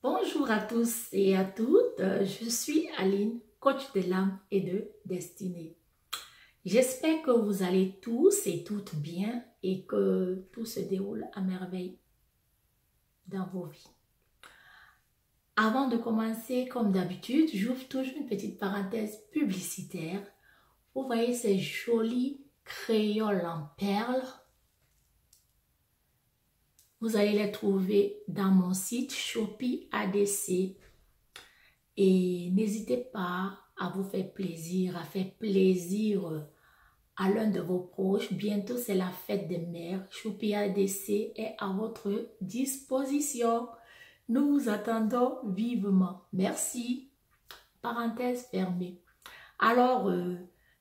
Bonjour à tous et à toutes, je suis Aline, coach de l'âme et de destinée. J'espère que vous allez tous et toutes bien et que tout se déroule à merveille dans vos vies. Avant de commencer, comme d'habitude, j'ouvre toujours une petite parenthèse publicitaire. Vous voyez ces jolis créoles en perles. Vous allez les trouver dans mon site Shopee ADC. Et n'hésitez pas à vous faire plaisir, à faire plaisir à l'un de vos proches. Bientôt, c'est la fête des mères. Shopee ADC est à votre disposition. Nous vous attendons vivement. Merci. Parenthèse fermée. Alors,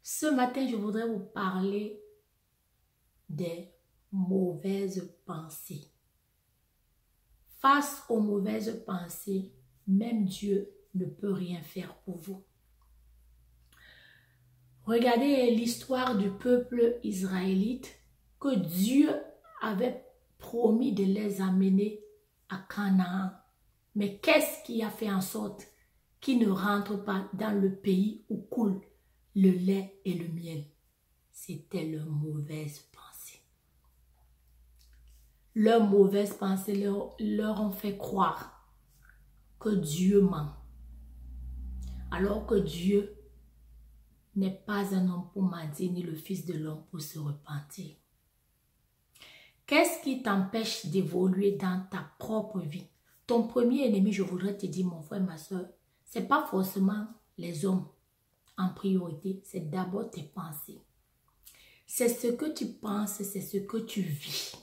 ce matin, je voudrais vous parler des mauvaises pensées. Face aux mauvaises pensées, même Dieu ne peut rien faire pour vous. Regardez l'histoire du peuple israélite que Dieu avait promis de les amener à Canaan. Mais qu'est-ce qui a fait en sorte qu'ils ne rentrent pas dans le pays où coule le lait et le miel? C'était leurs mauvaises pensées. Leurs mauvaises pensées leur ont fait croire que Dieu ment. Alors que Dieu n'est pas un homme pour mentir, ni le fils de l'homme pour se repentir. Qu'est-ce qui t'empêche d'évoluer dans ta propre vie? Ton premier ennemi, je voudrais te dire, mon frère, ma soeur, ce n'est pas forcément les hommes en priorité, c'est d'abord tes pensées. C'est ce que tu penses, c'est ce que tu vis.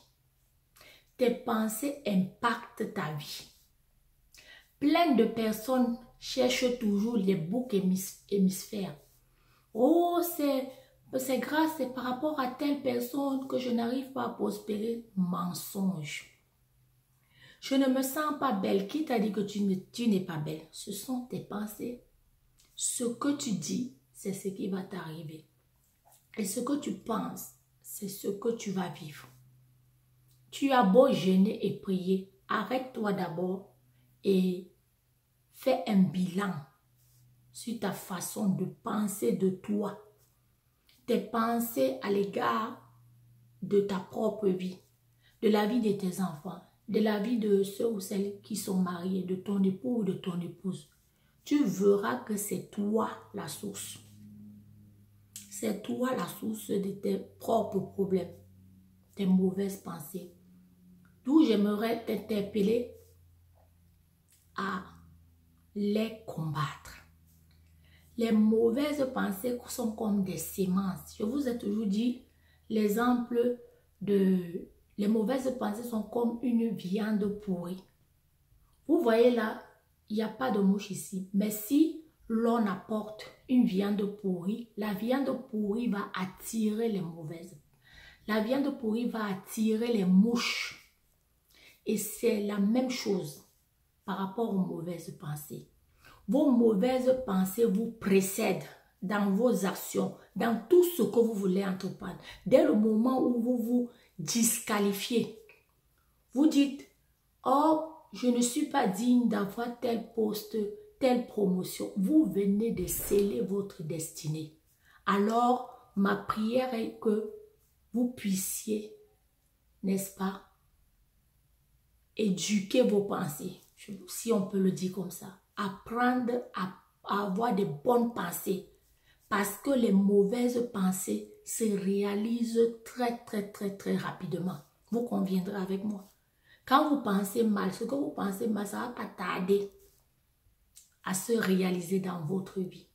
Tes pensées impactent ta vie. Plein de personnes cherchent toujours les boucs hémisphères. Oh, c'est grâce, c'est par rapport à telle personne que je n'arrive pas à prospérer. Mensonge. Je ne me sens pas belle. Qui t'a dit que tu n'es pas belle? Ce sont tes pensées. Ce que tu dis, c'est ce qui va t'arriver. Et ce que tu penses, c'est ce que tu vas vivre. Tu as beau jeûner et prier, arrête-toi d'abord et fais un bilan sur ta façon de penser de toi. Tes pensées à l'égard de ta propre vie, de la vie de tes enfants, de la vie de ceux ou celles qui sont mariés, de ton époux ou de ton épouse. Tu verras que c'est toi la source. C'est toi la source de tes propres problèmes, tes mauvaises pensées. D'où j'aimerais t'interpeller à les combattre. Les mauvaises pensées sont comme des semences. Je vous ai toujours dit l'exemple de... Les mauvaises pensées sont comme une viande pourrie. Vous voyez là, il n'y a pas de mouche ici. Mais si l'on apporte une viande pourrie, la viande pourrie va attirer les mauvaises. La viande pourrie va attirer les mouches. Et c'est la même chose par rapport aux mauvaises pensées. Vos mauvaises pensées vous précèdent dans vos actions, dans tout ce que vous voulez entreprendre. Dès le moment où vous vous disqualifiez, vous dites, oh, je ne suis pas digne d'avoir tel poste, telle promotion. Vous venez de sceller votre destinée. Alors, ma prière est que vous puissiez, n'est-ce pas, éduquer vos pensées, si on peut le dire comme ça. Apprendre à avoir de bonnes pensées. Parce que les mauvaises pensées se réalisent très rapidement. Vous conviendrez avec moi. Quand vous pensez mal, ce que vous pensez mal, ça ne va pas tarder à se réaliser dans votre vie.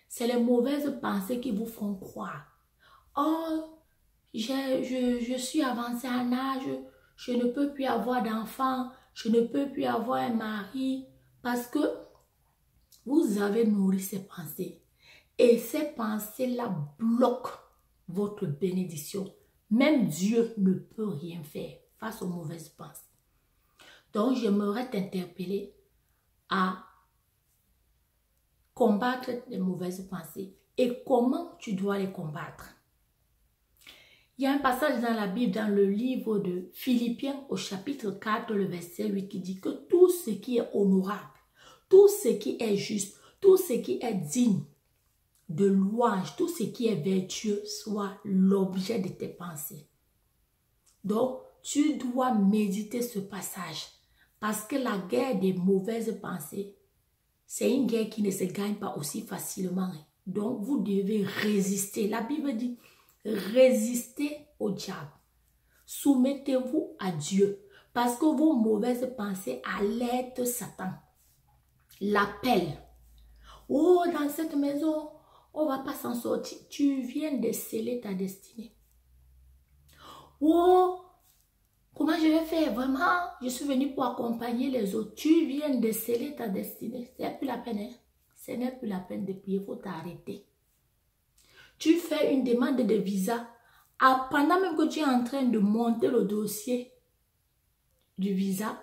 C'est les mauvaises pensées qui vous font croire. Oh, je suis avancée en âge, je ne peux plus avoir d'enfants, je ne peux plus avoir un mari. Parce que vous avez nourri ces pensées. Et ces pensées-là bloquent votre bénédiction. Même Dieu ne peut rien faire face aux mauvaises pensées. Donc, j'aimerais t'interpeller à combattre les mauvaises pensées. Et comment tu dois les combattre? Il y a un passage dans la Bible, dans le livre de Philippiens au chapitre 4, le verset 8, qui dit que tout ce qui est honorable, tout ce qui est juste, tout ce qui est digne de louange, tout ce qui est vertueux soit l'objet de tes pensées. Donc, tu dois méditer ce passage parce que la guerre des mauvaises pensées, c'est une guerre qui ne se gagne pas aussi facilement. Donc, vous devez résister. La Bible dit, résistez au diable. Soumettez-vous à Dieu parce que vos mauvaises pensées alertent Satan. L'appel. Oh, dans cette maison, on ne va pas s'en sortir. Tu viens de sceller ta destinée. Oh, comment je vais faire? Vraiment, je suis venue pour accompagner les autres. Tu viens de sceller ta destinée. Ce n'est plus la peine. Hein? Ce n'est plus la peine de prier. Il faut t'arrêter. Tu fais une demande de visa. Pendant même que tu es en train de monter le dossier du visa,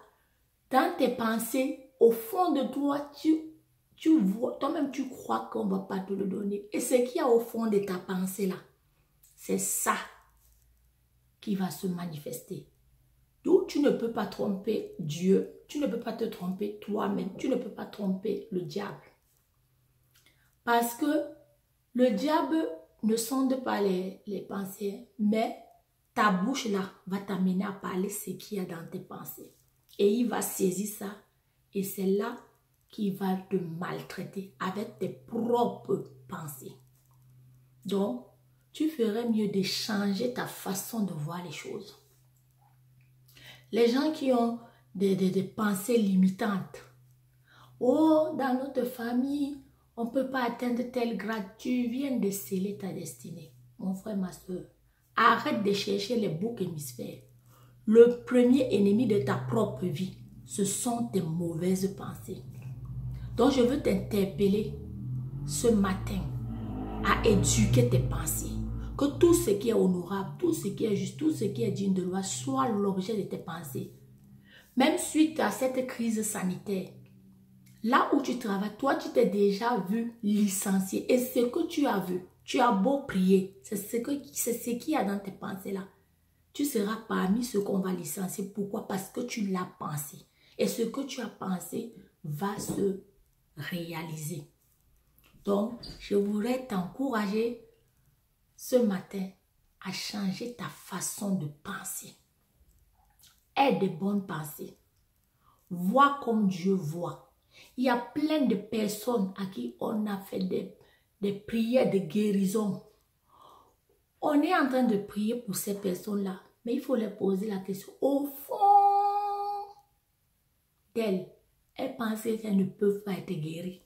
dans tes pensées, au fond de toi, tu vois, toi-même tu crois qu'on ne va pas te le donner. Et ce qu'il y a au fond de ta pensée là, c'est ça qui va se manifester. Donc tu ne peux pas tromper Dieu, tu ne peux pas te tromper toi-même, tu ne peux pas tromper le diable. Parce que le diable ne sonde pas les pensées, mais ta bouche là va t'amener à parler ce qu'il y a dans tes pensées. Et il va saisir ça et c'est là qu'il va te maltraiter avec tes propres pensées. Donc, tu ferais mieux de changer ta façon de voir les choses. Les gens qui ont des pensées limitantes. Oh, dans notre famille, on ne peut pas atteindre tel grade. Tu viens de sceller ta destinée. Mon frère, ma soeur, arrête de chercher les boucs hémisphères. Le premier ennemi de ta propre vie, ce sont tes mauvaises pensées. Donc, je veux t'interpeller ce matin à éduquer tes pensées. Que tout ce qui est honorable, tout ce qui est juste, tout ce qui est digne de loi soit l'objet de tes pensées. Même suite à cette crise sanitaire, là où tu travailles, toi, tu t'es déjà vu licencié. Et ce que tu as vu, tu as beau prier, c'est ce qu'il y a dans tes pensées là. Tu seras parmi ceux qu'on va licencier. Pourquoi? Parce que tu l'as pensé. Et ce que tu as pensé va se réaliser. Donc, je voudrais t'encourager ce matin à changer ta façon de penser. Aie de bonnes pensées. Vois comme Dieu voit. Il y a plein de personnes à qui on a fait des prières de guérison. On est en train de prier pour ces personnes-là, mais il faut leur poser la question. Au fond d'elles, elles pensent qu'elles ne peuvent pas être guéries.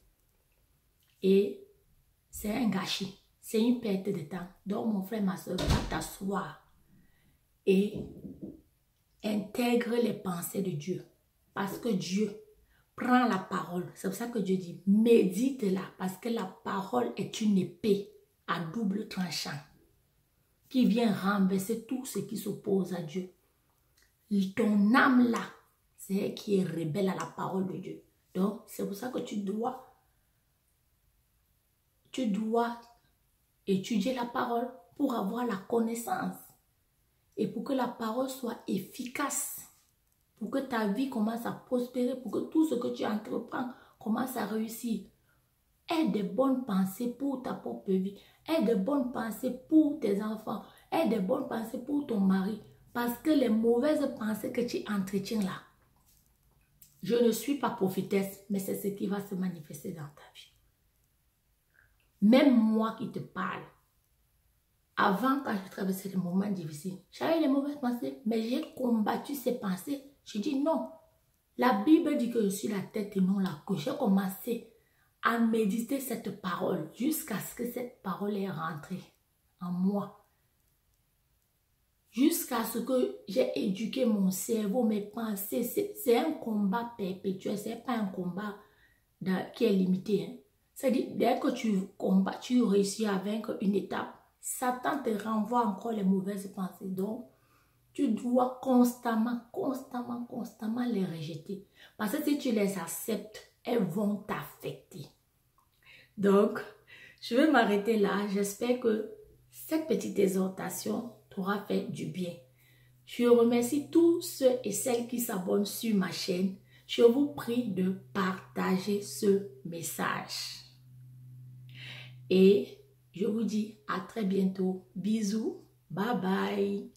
Et c'est un gâchis. C'est une perte de temps. Donc, mon frère, ma soeur, va t'asseoir et intègre les pensées de Dieu. Parce que Dieu prend la parole. C'est pour ça que Dieu dit, médite-la. Parce que la parole est une épée à double tranchant qui vient renverser tout ce qui s'oppose à Dieu. Ton âme là, c'est elle qui est rebelle à la parole de Dieu. Donc, c'est pour ça que tu dois étudier la parole pour avoir la connaissance et pour que la parole soit efficace, pour que ta vie commence à prospérer, pour que tout ce que tu entreprends commence à réussir. Aie de bonnes pensées pour ta propre vie, aie de bonnes pensées pour tes enfants, aie de bonnes pensées pour ton mari, parce que les mauvaises pensées que tu entretiens là, je ne suis pas prophétesse, mais c'est ce qui va se manifester dans ta vie. Même moi qui te parle, avant, quand je traversais des moments difficiles, j'avais des mauvaises pensées, mais j'ai combattu ces pensées. J'ai dit non. La Bible dit que je suis la tête et non la queue. J'ai commencé à méditer cette parole jusqu'à ce que cette parole est rentrée en moi. Jusqu'à ce que j'ai éduqué mon cerveau, mes pensées. C'est un combat perpétuel, ce n'est pas un combat qui est limité. Hein. C'est-à-dire, dès que tu combats, tu réussis à vaincre une étape, Satan te renvoie encore les mauvaises pensées. Donc, tu dois constamment les rejeter. Parce que si tu les acceptes, elles vont t'affecter. Donc, je vais m'arrêter là. J'espère que cette petite exhortation t'aura fait du bien. Je remercie tous ceux et celles qui s'abonnent sur ma chaîne. Je vous prie de partager ce message. Et je vous dis à très bientôt. Bisous. Bye bye.